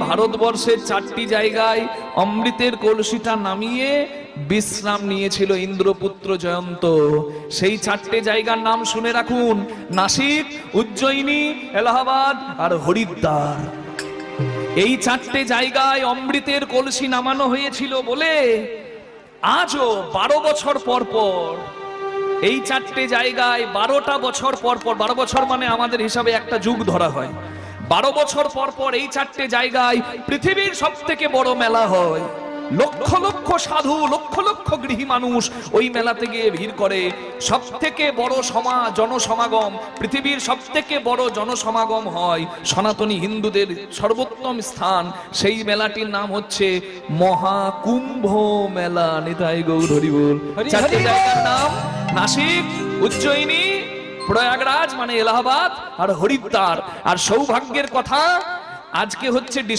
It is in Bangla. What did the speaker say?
ভারতবর্ষের 4টি জায়গায় অমৃতের কলসিটা নামিয়ে বিশ্রাম নিয়েছিল ইন্দ্রপুত্র জয়ন্ত। সেই 4টে জায়গার নাম শুনে রাখুন: নাসিক, উজ্জয়িনী, এলাহাবাদ আর হরিদ্বার। এই 4টে জায়গায় অমৃতের কলসি নামানো হয়েছিল বলে আজও 12 বছর পর পর এই 4টে জায়গায় 12টা বছর পর পর, 12 বছর মানে আমাদের হিসাবে একটা যুগ ধরা হয়, 12 বছর পর পর এই 4টে জায়গায় পৃথিবীর সব থেকে বড় মেলা হয়। লক্ষ লক্ষ সাধু, লক্ষ লক্ষ গৃহী মানুষ ওই মেলাতে গিয়ে ভিড় করে। সব থেকে বড় জনসমাগম, পৃথিবীর সব থেকে বড় জনসমাগম হয় সনাতনী হিন্দুদের সর্বোত্তম স্থান, সেই মেলাটির নাম হচ্ছে মহাকুম্ভ মেলা। নিতাই গৌর হরি বল। 4টে জায়গার নাম নাসিক, উজ্জয়িনী, প্রয়াগরাজ মানে এলাহাবাদ আর হরিদ্বার। আর সৌভাগ্যের কথা, আজকে হচ্ছে